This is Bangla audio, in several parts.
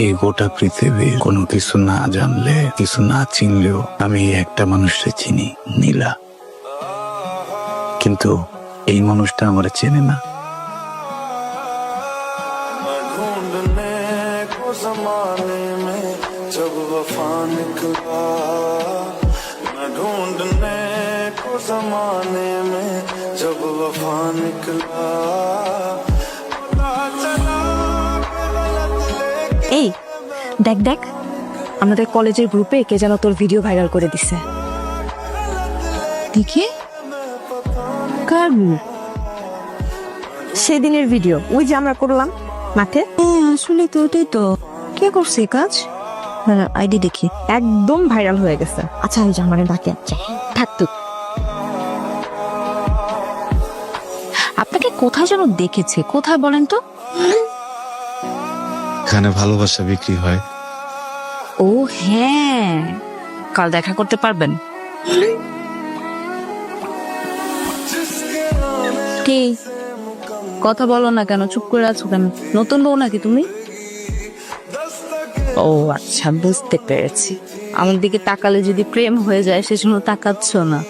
এই গোটা পৃথিবীর কোনো কিছু না জানলে, কিছু না চিনলেও আমি একটা মানুষকে চিনি, নীলা। কিন্তু এই মানুষটা আমার চেনে না। এই দেখ দেখ, আমাদের কলেজের গ্রুপে কে যেন তোর ভিডিও ভাইরাল করে দিছে। দেখি কার গ্রুপ? সেদিনের ভিডিও ওই যে আমরা করলাম মাঠে। আসলে তো ওটাই তো। কে করছে এই কাজ? আইডি দেখি। একদম ভাইরাল হয়ে গেছে। আচ্ছা ওই যে আমার ডাকে থাকতো। আপনাকে কোথায় যেন দেখেছে, কোথায় বলেন তো? এখানে ভালোবাসা বিক্রি হয়। ও হ্যাঁ, কাল দেখা করতে পারবেন? কি কথা বলো না কেন, চুপ করে আছো কেন? নতুন বউ নাকি তুমি? ও আচ্ছা, বুঝতে পেরেছি। আমার দিকে তাকালে যদি প্রেম হয়ে যায় সেজন্য তাকাচ্ছ না।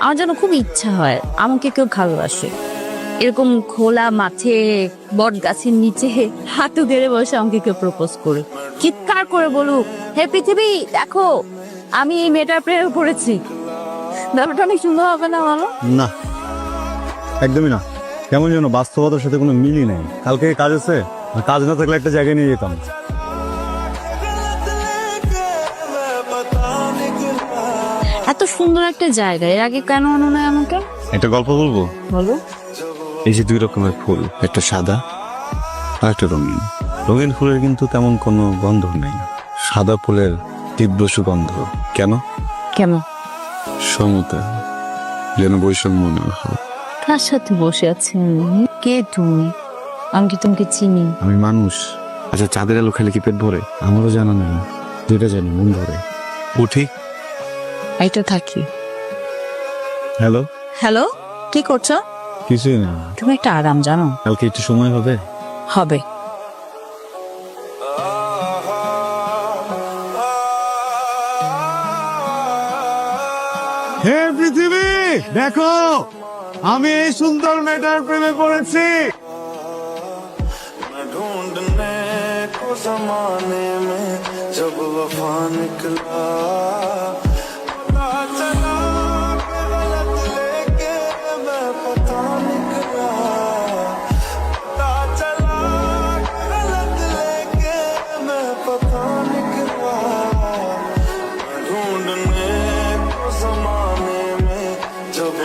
আমার যেন খুব ইচ্ছা হয় আমাকে কেউ ভালোবাসে, এরকম খোলা মাঠে বট গাছের নিচে হাঁটু গেড়ে বসে আমাকে কেউ প্রপোজ করে চিৎকার করে বলুক, হে পৃথিবী দেখো আমি এই মেয়েটার প্রেমে পড়েছি। ব্যাপারটা অনেক সুন্দর হবে না বলো? না, একদমই না। কেমন যেন বাস্তবতার সাথে কোনো মিলই নেই। কালকে কাজ আছে, কাজ না থাকলে একটা জায়গায় নিয়ে যেতাম। এত সুন্দর একটা জায়গা, এর আগে কেন আনো না আমাকে? একটা গল্প বলবো? বলো। এই যে দুই রকমের ফুল, একটা সাদা আর একটা রঙিন। রঙিন ফুলের কিন্তু তেমন কোনো গন্ধ নেই, সাদা ফুলের তীব্র সুগন্ধ। কেন? কেমন? সমতা, যেন বৈষম্য না হয়। কার সাথে বসে আছেন? কে তুমি? আমি কি তোমাকে চিনি? আমি মানুষ। আচ্ছা, চাঁদের আলো খেলে কি পেট ভরে? আমারও জানা নেই, যেটা জানি মন ভরে। উঠি। এইটা থাকি। হ্যালো, হ্যালো, কি করছো? কিছুই না। তুমি একটা আরাম জানো? কালকে একটু সময় হবে? হবে। হে পৃথিবী দেখো, আমি এই সুন্দর মেয়েটার প্রেমে পড়েছি।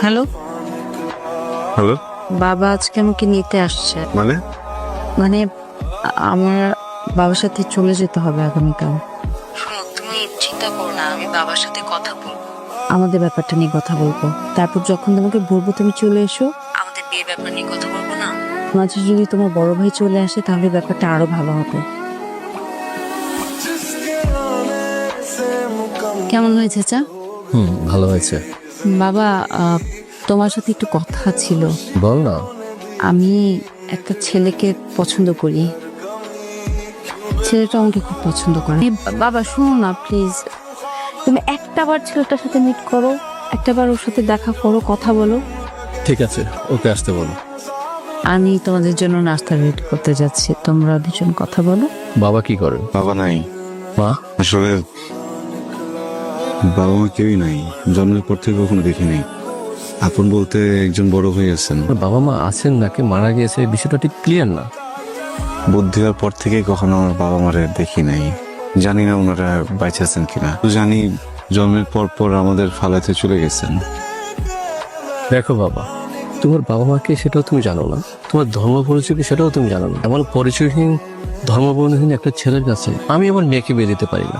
হ্যালো, হ্যালো, বাবা আজকে আমাকে নিতে আসছে। মানে? মানে আমার বাবার সাথে চলে যেতে হবে আগামীকাল। শোনো, তুমি চিন্তা করো না, আমি বাবার সাথে কথা বলবো, আমাদের ব্যাপারটা নিয়ে কথা বলবো। তারপর যখন তোমাকে বলবো তুমি চলে এসো, আমাদের বিয়ের ব্যাপার নিয়ে কথা বলবো না? মাঝে যদি তোমার বড় ভাই চলে আসে তাহলে ব্যাপারটা আরো ভালো হবে। কেমন হয়েছে চা? ভালো হয়েছে। বাবা, তোমার সাথে একটু কথা ছিল। বল না। আমি একটা ছেলেকে পছন্দ করি, ছেলেটা আমাকে খুব পছন্দ করে। বাবা শুনো না প্লিজ, তুমি একটাবার ছেলেটার সাথে মিট করো, একটাবার ওর সাথে দেখা করো, কথা বলো। ঠিক আছে, ওকে আসতে বলো। আমি তোমাদের জন্য নাস্তা রেডি করতে যাচ্ছি, তোমরা দুজন কথা বলো। বাবা কি করে? বাবা নাই। মা? আসলে বাবা মা কেউই নাই, জন্মের পর থেকে কখনো দেখিনি। আপন বলতে একজন বড় হয়ে গেছেন। বাবা মা আছেন নাকি মারা গিয়েছে বিষয়টা ঠিক ক্লিয়ার না। বুদ্ধি হওয়ার পর থেকে কখনো আমার বাবা মারে দেখি নাই। জানি না ওনারা বাইচে আছেন কিনা। তো জানি জন্মের পর পর আমাদের ফালাতে চলে গেছেন। দেখো বাবা, তোমার বাবা মাকে সেটাও তুমি জানো না, তোমার ধর্ম পরিচয় কি সেটাও তুমি জানো না। এমন পরিচয়হীন ধর্মবর্ণহীন একটা ছেলের কাছে আমি আমার মেয়েকে বিয়ে দিতে পারি না।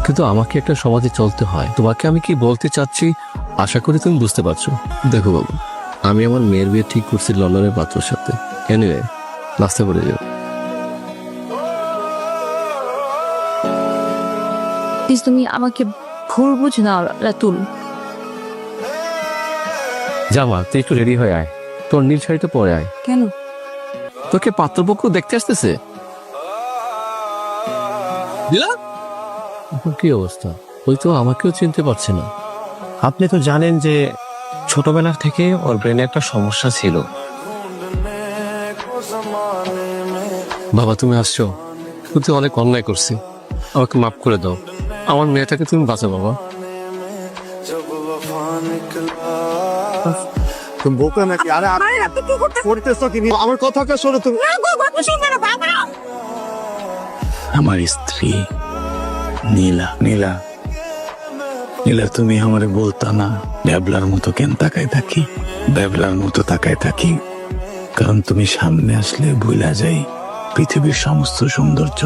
কিন্তু আমাকে একটা সমাজে চলতে হয়। তোমাকে আমি কি বলতে চাচ্ছি আশা করি তুমি বুঝতে পারছো। দেখো বাবা, আমি আমার মেয়ের বিয়ে ঠিক করছি লন্ডনের পাত্রর সাথে। এনিওয়ে, নাস্তা করে যাও। প্লিজ তুমি আমাকে ভুল বুঝো না রাতুল। জামা তুই একটু রেডি হয়ে আয়, তোর নীল শাড়িটা পরে আয়। কেন? তোকে পাত্রপক্ষ দেখতে আসতেছে। এখন কি অবস্থা? ওই তো আমাকেও চিনতে পারছে না। আপনি তো জানেন যে ছোটবেলা থেকে ওর ব্রেনে একটা সমস্যা ছিল। বাবা তুমি আসছো, কিন্তু অনেক অন্যায় করছি, আমাকে মাফ করে দাও। আমার মেয়েটাকে তুমি বাঁচা বাবা। তুমি বোকা নাকি? আরে করতেছো কি? আমার কথাটা শোনো তুমি। আমার স্ত্রী নীলা। নীলা, নীলা, তুমি আমারে বলতা না ব্যাবলার মতো কেন তাকায় থাকি? ব্যাবলার মতো তাকায় থাকি কারণ তুমি সামনে আসলে ভুলা যাই পৃথিবীর সমস্ত সৌন্দর্য।